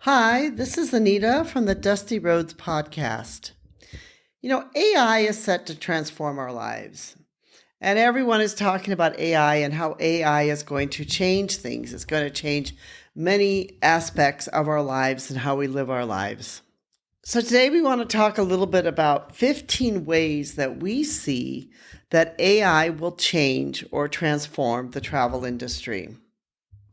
Hi, this is Anita from the Dusty Roads podcast. AI is set to transform our lives. And everyone is talking about AI and how AI is going to change things. It's going to change many aspects of our lives and how we live our lives. So today we want to talk a little bit about 15 ways that we see that AI will change or transform the travel industry.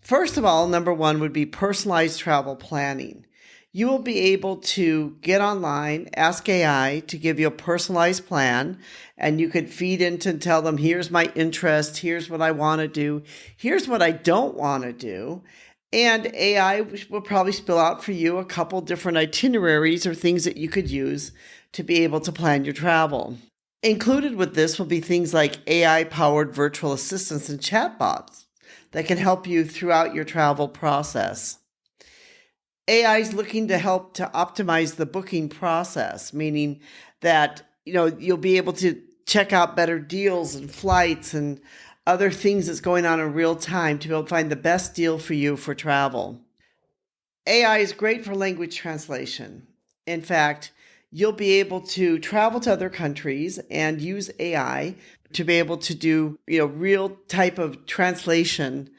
First of all, number one would be personalized travel planning. You will be able to get online, ask AI to give you a personalized plan, and you could feed into and tell them, here's my interest, here's what I want to do, here's what I don't want to do. And AI will probably spill out for you a couple different itineraries or things that you could use to be able to plan your travel. Included with this will be things like AI-powered virtual assistants and chatbots that can help you throughout your travel process. AI is looking to help to optimize the booking process, meaning that you'll be able to check out better deals and flights and other things that's going on in real time to be able to find the best deal for you for travel. AI is great for language translation. In fact, you'll be able to travel to other countries and use AI to be able to do, real type of translation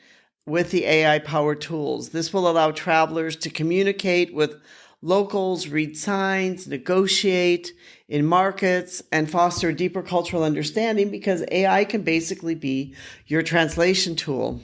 with the AI-powered tools. This will allow travelers to communicate with locals, read signs, negotiate in markets, and foster a deeper cultural understanding because AI can basically be your translation tool.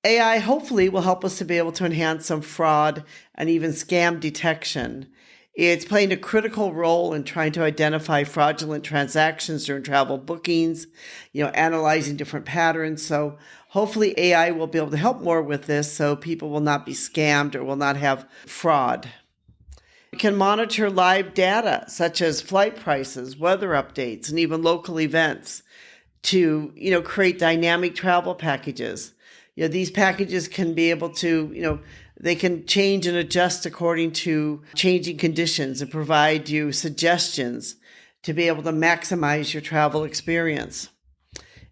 AI hopefully will help us to be able to enhance some fraud and even scam detection. It's playing a critical role in trying to identify fraudulent transactions during travel bookings, analyzing different patterns. So hopefully AI will be able to help more with this so people will not be scammed or will not have fraud. It can monitor live data such as flight prices, weather updates, and even local events to, create dynamic travel packages. These packages can be able to, they can change and adjust according to changing conditions and provide you suggestions to be able to maximize your travel experience.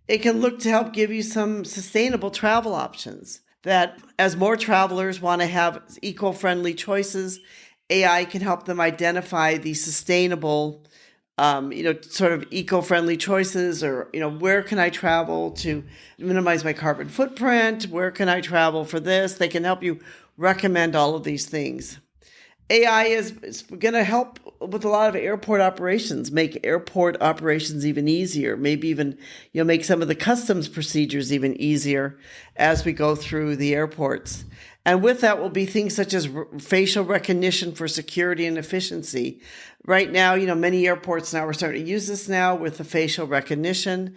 It can look to help give you some sustainable travel options that as more travelers want to have eco-friendly choices, AI can help them identify the sustainable sort of eco-friendly choices or, where can I travel to minimize my carbon footprint? Where can I travel for this? They can help you recommend all of these things. AI is going to help with a lot of airport operations, make airport operations even easier, maybe even, make some of the customs procedures even easier as we go through the airports. And with that will be things such as facial recognition for security and efficiency. Right now, many airports now are starting to use this now with the facial recognition.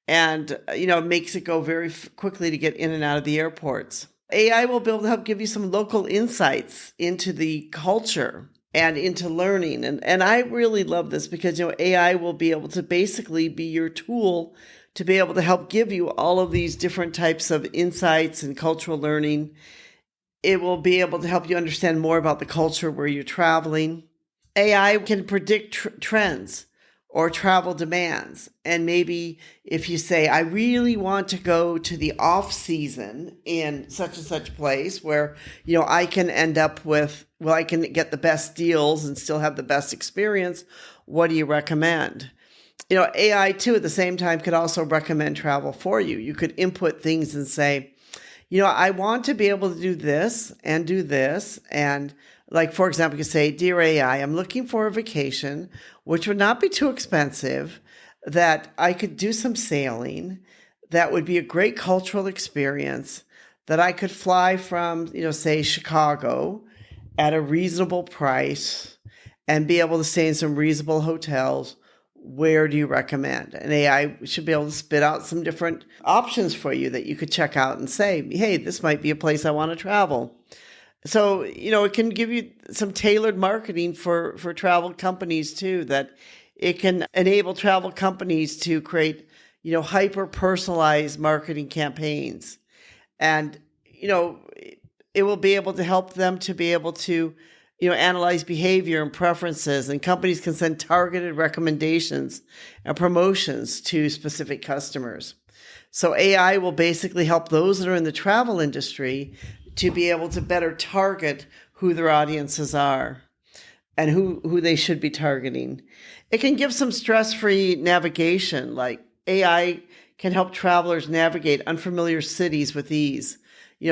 And, it makes it go very quickly to get in and out of the airports. AI will be able to help give you some local insights into the culture and into learning. And I really love this because, AI will be able to basically be your tool to be able to help give you all of these different types of insights and cultural learning. It will be able to help you understand more about the culture where you're traveling. AI can predict trends or travel demands. And maybe if you say, I really want to go to the off season in such and such place where, I can end up with, I can get the best deals and still have the best experience. What do you recommend? AI too, at the same time, could also recommend travel for you. You could input things and say, I want to be able to do this and do this. And like, for example, you say, Dear AI, I'm looking for a vacation, which would not be too expensive, that I could do some sailing, that would be a great cultural experience, that I could fly from, say, Chicago at a reasonable price and be able to stay in some reasonable hotels. Where do you recommend? And AI should be able to spit out some different options for you that you could check out and say, hey, this might be a place I want to travel. So, it can give you some tailored marketing for travel companies too, that it can enable travel companies to create, hyper-personalized marketing campaigns. And, it will be able to help them to be able to, analyze behavior and preferences, and companies can send targeted recommendations and promotions to specific customers. So AI will basically help those that are in the travel industry to be able to better target who their audiences are and who they should be targeting. It can give some stress-free navigation, like AI can help travelers navigate unfamiliar cities with ease.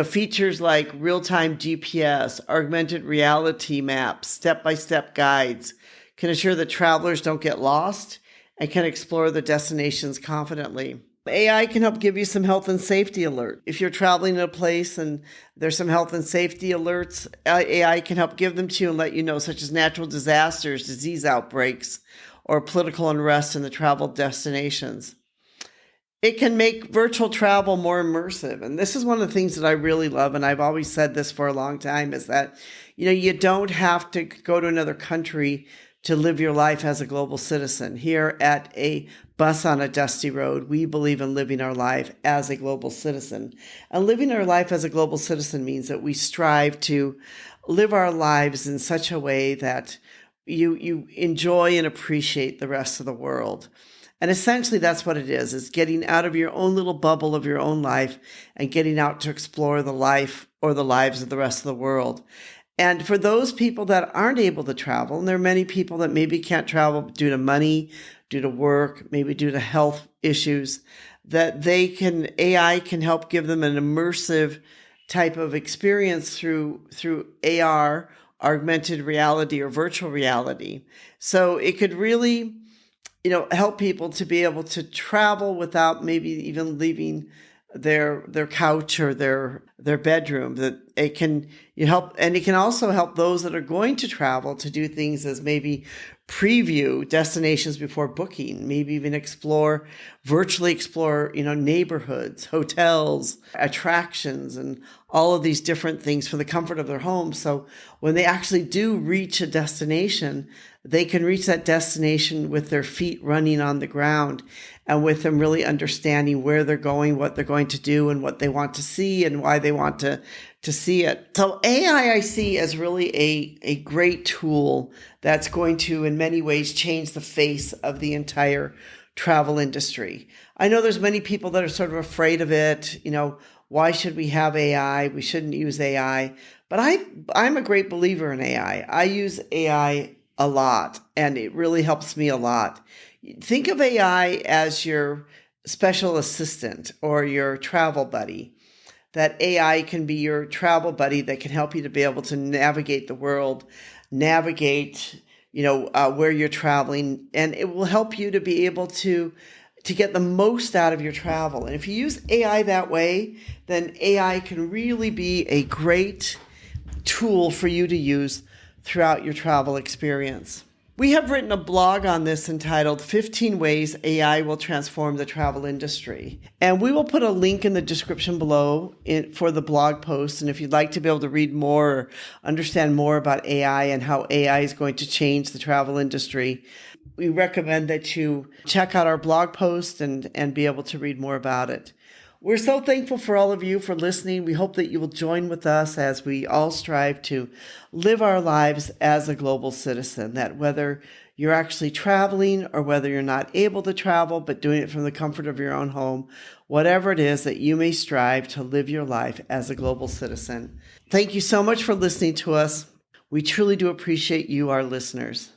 Features like real-time GPS, augmented reality maps, step-by-step guides can ensure that travelers don't get lost and can explore the destinations confidently. AI can help give you some health and safety alert. If you're traveling to a place and there's some health and safety alerts, AI can help give them to you and let you know, such as natural disasters, disease outbreaks, or political unrest in the travel destinations. It can make virtual travel more immersive. And this is one of the things that I really love, and I've always said this for a long time, is that, you don't have to go to another country to live your life as a global citizen. Here at a Bus on a Dusty Road, we believe in living our life as a global citizen. And living our life as a global citizen means that we strive to live our lives in such a way that you enjoy and appreciate the rest of the world. And essentially that's what it is getting out of your own little bubble of your own life and getting out to explore the life or the lives of the rest of the world. And for those people that aren't able to travel, and there are many people that maybe can't travel due to money, due to work, maybe due to health issues, that AI can help give them an immersive type of experience through AR, augmented reality or virtual reality. So it could really, help people to be able to travel without maybe even leaving their couch or their bedroom. That it can help, and it can also help those that are going to travel to do things as maybe preview destinations before booking, maybe even virtually explore, neighborhoods, hotels, attractions, and all of these different things for the comfort of their home. So when they actually do reach a destination, they can reach that destination with their feet running on the ground and with them really understanding where they're going, what they're going to do, and what they want to see and why they want to see it. So AI I see as really a great tool that's going to, in many ways, change the face of the entire travel industry. I know there's many people that are sort of afraid of it. Why should we have AI? We shouldn't use AI. But I'm a great believer in AI. I use AI a lot, and it really helps me a lot. Think of AI as your special assistant or your travel buddy. That AI can be your travel buddy that can help you to be able to navigate the world, navigate, where you're traveling, and it will help you to be able to get the most out of your travel. And if you use AI that way, then AI can really be a great tool for you to use throughout your travel experience. We have written a blog on this entitled 15 Ways AI Will Transform the Travel Industry. And we will put a link in the description below for the blog post. And if you'd like to be able to read more or understand more about AI and how AI is going to change the travel industry, we recommend that you check out our blog post and be able to read more about it. We're so thankful for all of you for listening. We hope that you will join with us as we all strive to live our lives as a global citizen, that whether you're actually traveling or whether you're not able to travel, but doing it from the comfort of your own home, whatever it is, that you may strive to live your life as a global citizen. Thank you so much for listening to us. We truly do appreciate you, our listeners.